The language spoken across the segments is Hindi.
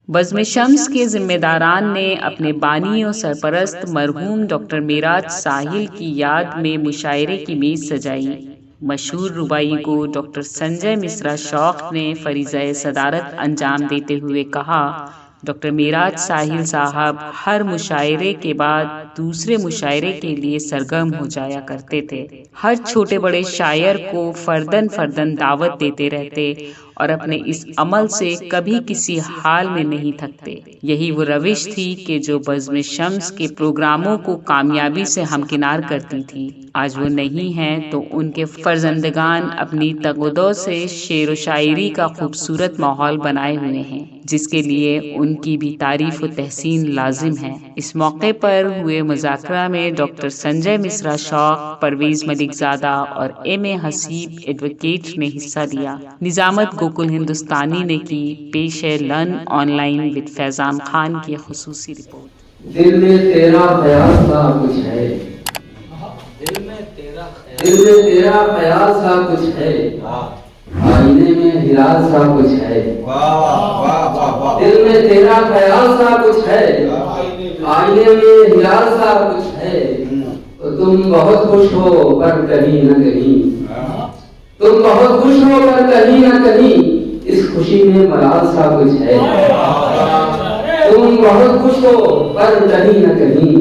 बज़्म शम्स के जिम्मेदारान ने अपने बानी और सरपरस्त मरहूम डॉक्टर मेराज साहिल की याद में मुशायरे की मेज सजाई। मशहूर रुबाई को डॉक्टर संजय मिश्रा शौक़ ने फरीज़ाए सदारत अंजाम देते हुए कहा, डॉक्टर मेराज साहिल साहब हर मुशायरे के बाद दूसरे मुशायरे के लिए सरगर्म हो जाया करते थे। हर छोटे बड़े शायर को फर्दन फर्दन दावत देते रहते और अपने इस अमल से कभी किसी हाल में नहीं थकते। यही वो रविश थी कि जो बज़्म शम्स के प्रोग्रामों को कामयाबी से हमकिनार करती थी। आज वो नहीं हैं तो उनके फर्जंदगान अपनी तगदो से शेर व शायरी का खूबसूरत माहौल बनाए हुए हैं, जिसके लिए उनकी भी तारीफ व तहसीन लाजिम है। इस मौके पर हुए मुज़ाकरा में डॉक्टर संजय मिश्रा शौक़, परवेज मलिकज़ादा और M.A. हसीब एडवोकेट ने हिस्सा लिया। निजामत गोकुल हिंदुस्तानी ने की। पेश है learn online with Faizan Khan की खुसूसी रिपोर्ट। दिल में तेरा ख्याल सा कुछ है, दिल में तेरा ख्याल सा कुछ है, आईने में हिलाल सा कुछ है। दिल में तेरा ख्याल सा कुछ है, आईने में हिलाल सा कुछ है। तो तुम बहुत खुश हो पर कहीं न कहीं, तुम बहुत खुश हो पर कहीं न कहीं इस खुशी में मलाल सा कुछ है। तुम बहुत खुश हो पर कहीं न कहीं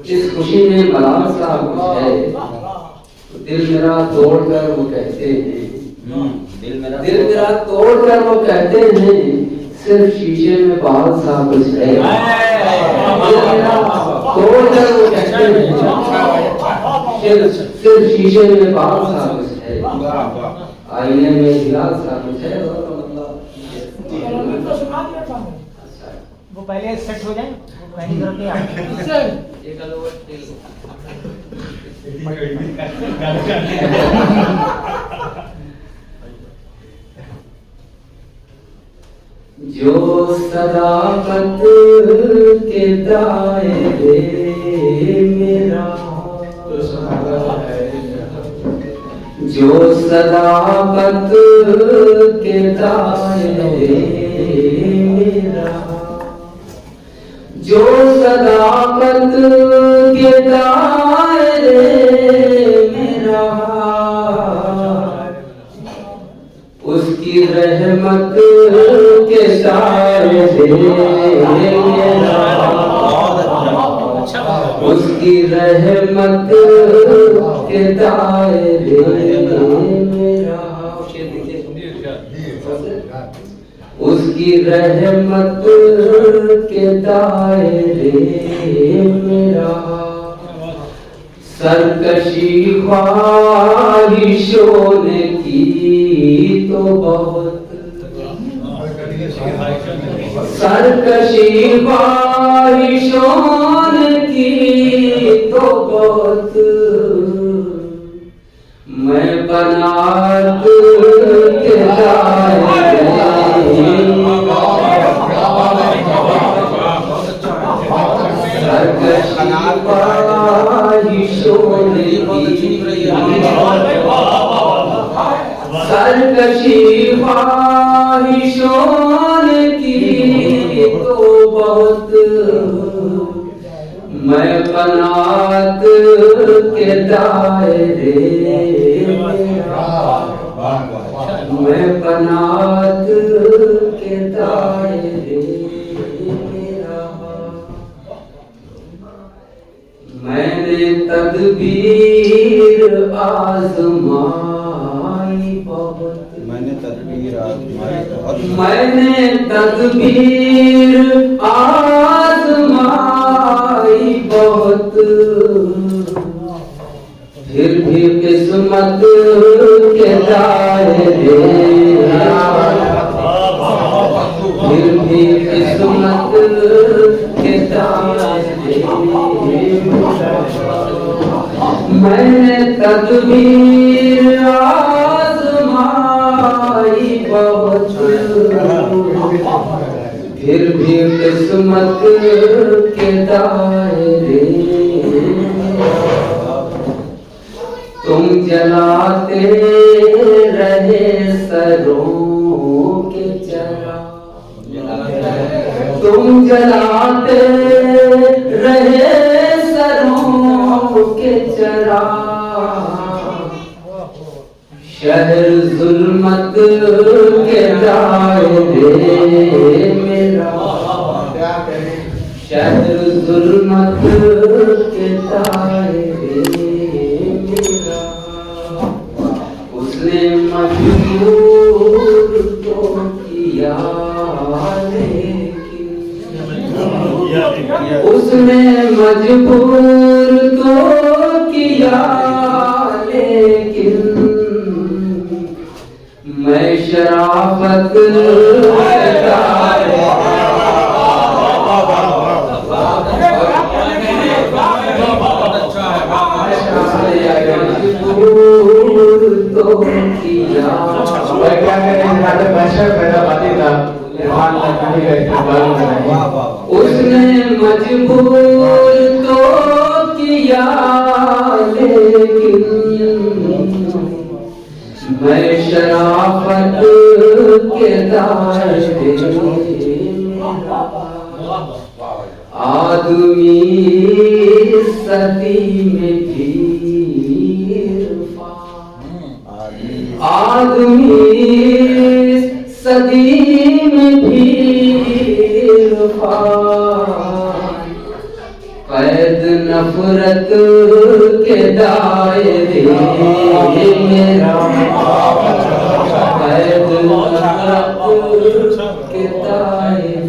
इस खुशी में मलाल सा कुछ है। दिल मेरा तोड़कर वो कहते हैं, दिल मेरा तोड़कर वो कहते हैं सिर्फ शीशे में बाल सा कुछ है। दिल मेरा तोड़कर वो कहते हैं सिर्फ शीशे में बाल सा कुछ है, आईने में हिलाल सा कुछ है। वो पहले सेट हो जाए, पहली तरफ के जो सदाकत के दायरे मेरा, जो सदाकत के दायरे मेरा, जो सदाकत के दायरे मेरा, उसकी रहमत के दायरे मेरा, उसकी रहमत के दायरे मेरा, उसकी रहमत के दायरे मेरा। सरकशी ख्वाहिशों ने की तो बहुत, सरकशी ख्वाहिशों ने की तो बहुत, मैं बनात के दायरे, सरकशी ख्वाहिशों ने की, सरकशी ख्वाहिशों ने की तो बहुत, मैं बनात के दायरे मेरा, मैं बनात के दायरे मेरा। मैंने तदबीर आज़माई बहुत, मैंने तदबीर आज़माई बहुत, मैंने तदबीर आज़माई बहुत, फिर भी किस्मत के दायरे, फिर भी किस्मत के दायरे, मैंने तदबीर आज़माई बहुत, फिर भी किस्मत के दायरे। तुम जलाते रहे सरों के चरा, तुम जलाते रहे सरों के चिराग, शहर जुल्मत के दायरे मेरा, शहर जुल्मत के दायरे मेरा, उसने मजबूर तो किया लेकिन, उसने मजबूर तो किया लेकिन, मैं शराफत तो किया, क्या करें भाषा पैदा बाती था उसने मजबूर तो किया लेकिन, मैं शराफत के दायरे मेरा, आदमी सदी में भी आदमी सदी में भी कैद नफरत के दायरे मेरा, कैद नफरत के दायरे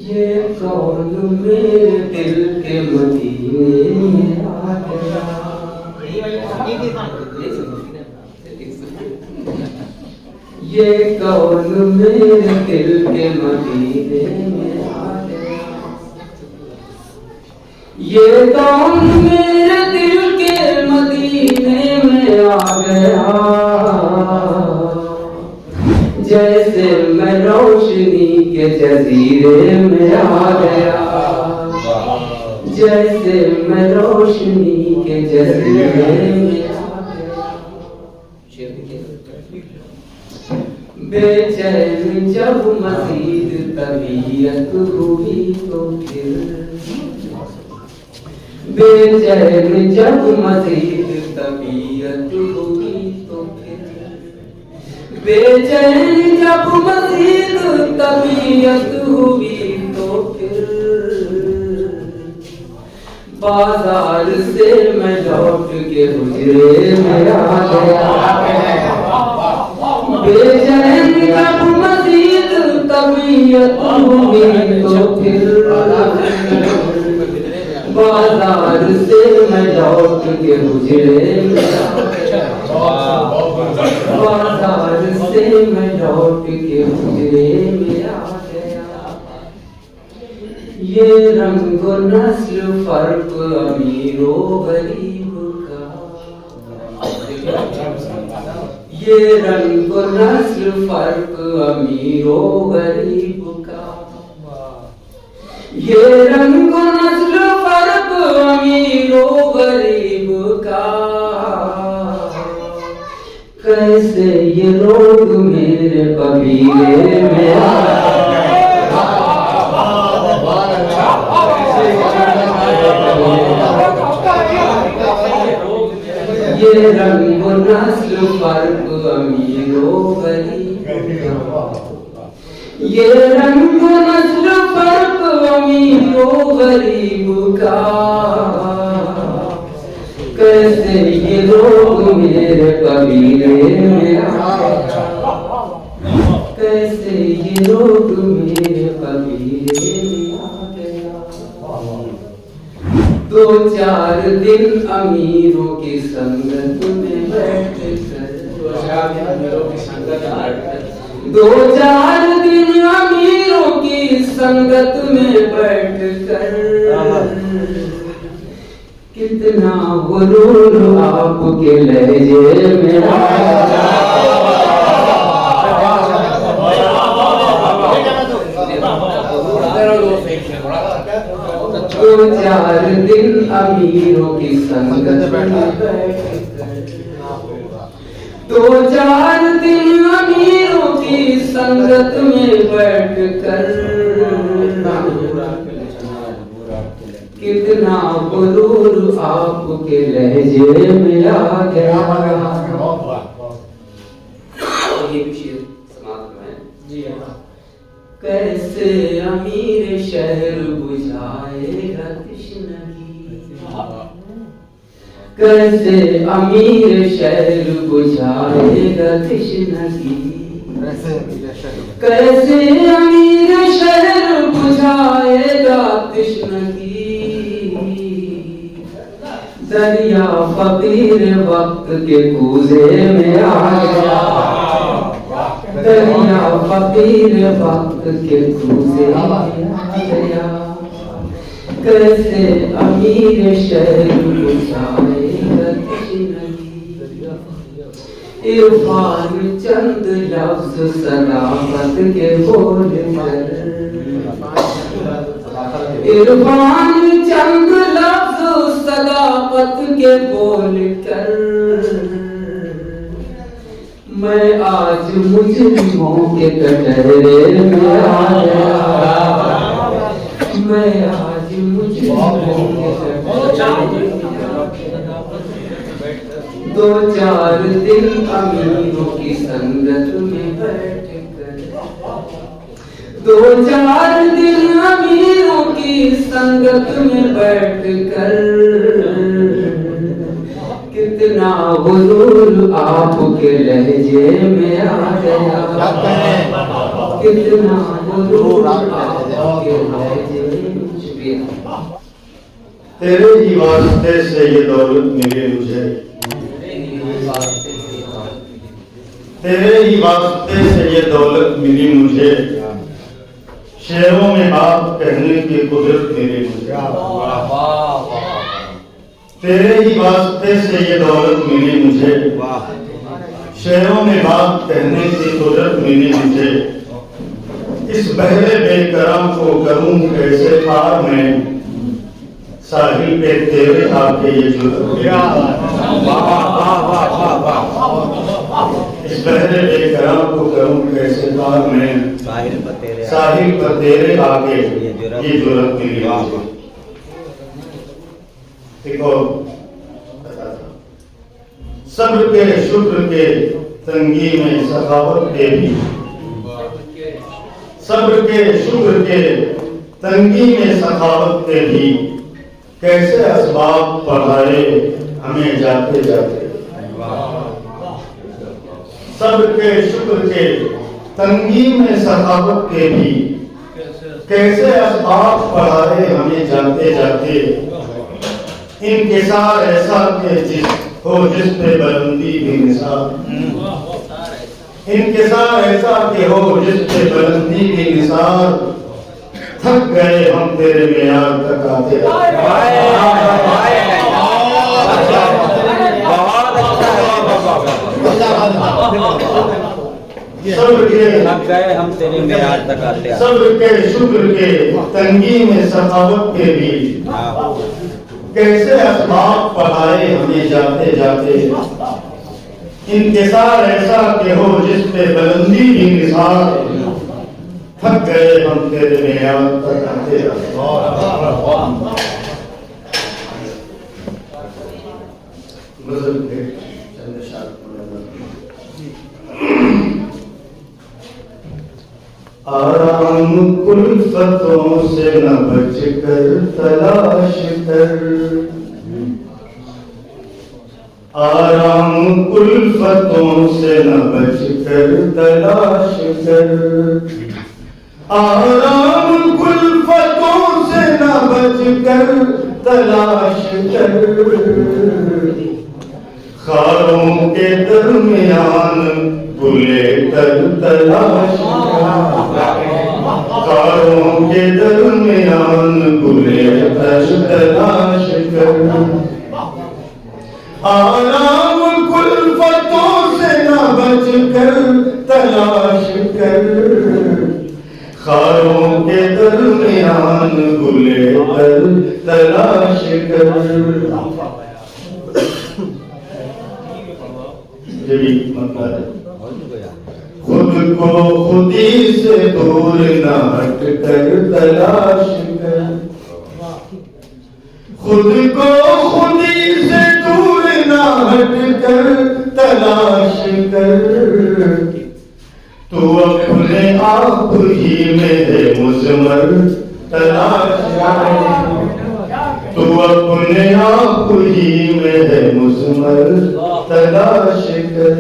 ये कौन मेरे दिल के मदीने में आ गया, ये कौन मेरे दिल के मदीने में आ गया, ये कौन मेरे दिल के मदीने में आ गया, जैसे मैं रोशनी के जजीरे में आ गया, जैसे मैं रोशनी के जजीरे में आ गया, बेचैन जब मजीद तबीयत हुई तो फिर, बेचैन जब मजीद तबीयत हुई तो फिर, बेचैन जब मजीद तबीयत हुई तो फिर, बाजार से मैं लौट के हुजरे में आ गया, बेचैन जब मजीद तबीयत हुई तो फिर, बाजार से मैं लौट के हुजरे में आ गया, बाजार से मैं लौट के हुजरे में आ गया, ये रंग नस्ल फर्क अमीरो गरीब का, ये रंग नस्ल फर्क अमीरो गरीब का, ये रंग नस्ल फर्क अमीरो गरीब का, कैसे ये लोग मेरे कबीले में ये रंग नस्ल फर्क अमीरो गरीब का, ये रंग नस्ल फर्क अमीरो गरीब का, कैसे ये लोग मेरे कबीले में आ गया, कैसे ये लोग मेरे कबीले में आ गया, दो चार दिन अमीरों की संगत में बैठ कर, दो चार दिन अमीरों की संगत में बैठ कर, कितना गुरूर आपके लहजे में आया, दो चार दिन अमीरों की संगत में बैठ कर, दो चार दिन अमीरों की संगत में बैठकर कितना गुरूर आपके लहजे में आ गया। ये भी शेर समाप्त में जी। कैसे अमीर शहर बुझाएगा तृष्णगी, कैसे अमीर शहर बुझाएगा तृष्णगी, कैसे अमीर शहर बुझाएगा तृष्णगी। दरिया फकीर वक्त के कूजे में आ गया, दरिया फकीर वक्त के कूजे में आ गया। कैसे अमीर शहर बुझाएगा तृष्णगी। इरफान चंद लफ्ज सदाकत के बोल कर, इरफान चंद लफ्ज सदाकत के बोल कर मैं आज मुजरिमों के कटहरे में आ गया, मैं आज मुजरिमों के कटहरे में आ गया। दो चार दिन अमीरों की संगत में बैठकर, दो चार दिन अमीरों की संगत में बैठकर कितना गुरूर आपके लहजे में आ गया, कितना गुरूर आपके लहजे में। तेरे ही वास्ते से ये दौलत मिली मुझे, तेरे ही वास्ते से ये दौलत मिली मुझे। शेरों में बात कहने की कुदरत मिली मुझे। तेरे ही वास्ते से ये दौलत मिली मुझे। शेरों में बात कहने की कुदरत मिली मुझे। इस बहरे बेकराम को करूं कैसे पार मैं, साहिल पे तेरे आके ये जुर्म। इस बहरे बेकराम को करूं कैसे पार मैं, साहिल पर तेरे आके ये जुर्म मिली मुझे। देखो सब्र के शुक्र के तंगी में सखावत के भी, सब्र के शुक्र के तंगी में सखावत के भी कैसे असबाब पढ़ाए हमें जाते जाते। सब्र के शुक्र के तंगी में सखावत के भी कैसे असबाब पढ़ाए हमें जाते जाते। इंकिसार ऐसा के जिस हो जिस पे बुलंदी भी निसार, इंकिसार ऐसा के हो जिस पे बुलंदी भी निसार। थक गए हम तेरे मेयार तक आते। सब्र के थक गए हम तेरे मेयार तक आते। सब्र के शुक्र के तंगी में सखावत के भी कैसे असबाब पढ़ाए हमें जाते जाते। इंकिसार ऐसा के हो जिस पे बुलंदी भी निसार। थक गए हम तेरे मेयार तक आते जाते। आराम कुल्फतों से न बच कर तलाश कर, आराम कुल्फतों से न बच कर तलाश कर। आराम कुल्फतों से न बच कर तलाश कर। खारों के दरमियान बुले कर तलाश कर। खारों के दरमियान बुले कर तलाश कर। आराम कुल्फतों से न बच कर तलाश कर। खारों के दरमियान बुले कर तलाश कर। ये भी मतलब है। खुद को खुदी से दूर न हट कर तलाश कर, खुद को खुदी से दूर न हट कर तलाश कर, तू अपने आप ही में है मुजमर तलाश कर, तू अपने आप ही में है मुजमर तलाश कर,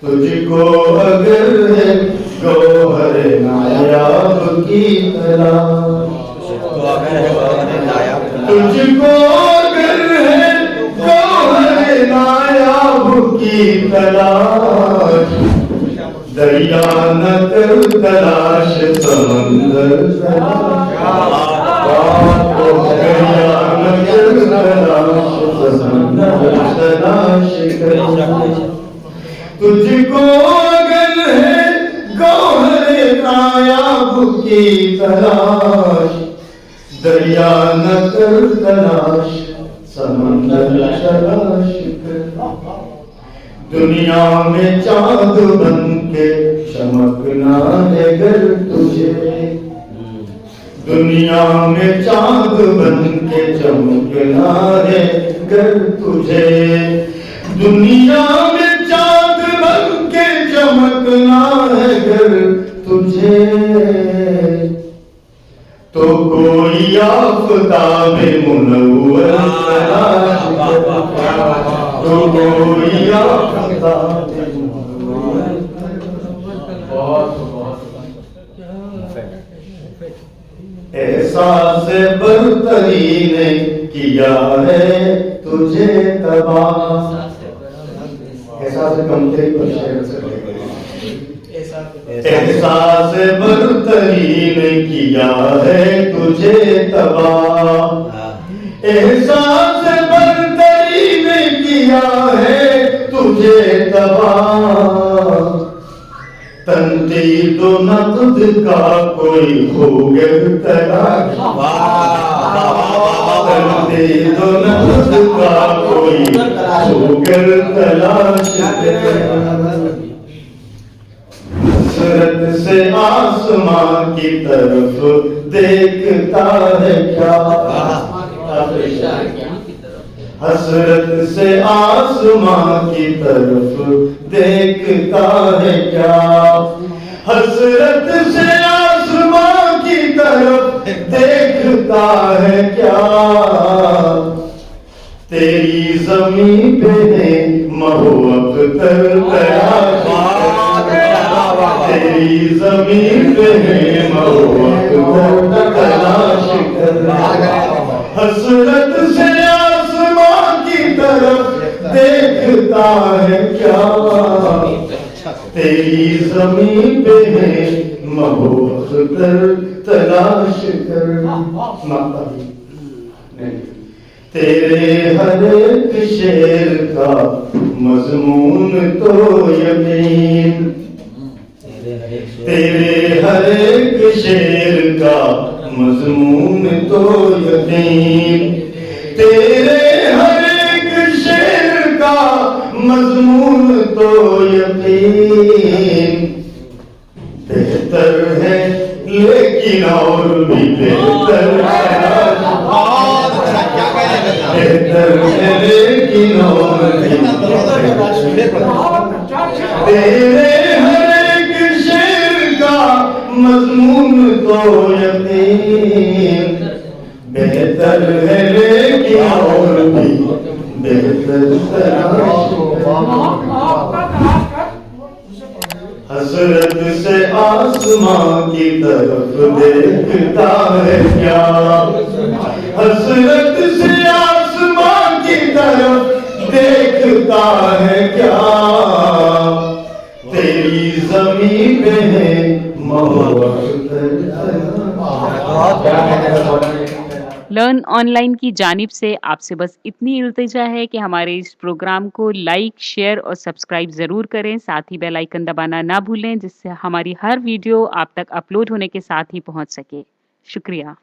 तुझको अगर है गौहर नायाब की तलाश, तुझको अगर है गौहर नायाब की तलाश, दरिया न कर तलाश समंदर तलाश, दरिया न कर तलाश समंदर तलाश कर, तुझको अगर है गौहर नायाब की तलाश, दरिया न कर तलाश समंदर तलाश कर, दुनिया में चांद बन के चमकना है गर तुझे, दुनिया में चांद बन के चमकना है गर तुझे, दुनिया में चांद बन के चमकना है गर तुझे, तो कोई आफताब मुनव्वर तलाश कर, तो कोई आफताब मुनव्वर। एहसास बरतरी ने किया है तुझे तबाह, एहसास कमतरी पर शेर से एहसास बरतरी ने किया है तुझे तबाह, एहसास बरतरी ने किया है तुझे तबाह, तंकीद नक़्द का कोई खूगर तलाश, तंकीद नक़्द का कोई खूगर तलाश, हसरत से आसमां की तरफ देखता है क्या, हसरत से आसमां की तरफ देखता है क्या, हसरत से आसमां की तरफ देखता है क्या, तेरी ज़मीं पे है महो अख्तर तलाश, तेरी ज़मीं पे है महो अख्तर तलाश कर, हसरत से आसमां की तरफ देखता है क्या, तेरी ज़मीं पे है महो अख्तर तलाश कर, तेरे हर एक शेर का मजमून तो यकीन, तेरे हर एक शेर का मजमून तो यकीन, तेरे हर एक शेर का मजमून तो यकीन, बेहतर है लेकिन और भी बेहतर है, बेहतर है लेकिन और भी तेरे हर एक शेर का मजमून तो यकीन, बेहतर है लेकिन और भी बेहतर तलाश, हसरत से आसमां की तरफ देखता है क्या, हसरत से आसमां की तरफ देखता है क्या, तेरी ज़मीं पे है लर्न ऑनलाइन की जानिब से आपसे बस इतनी इल्तिजा है कि हमारे इस प्रोग्राम को लाइक, शेयर और सब्सक्राइब ज़रूर करें। साथ ही बेल आइकन दबाना ना भूलें, जिससे हमारी हर वीडियो आप तक अपलोड होने के साथ ही पहुंच सके। शुक्रिया।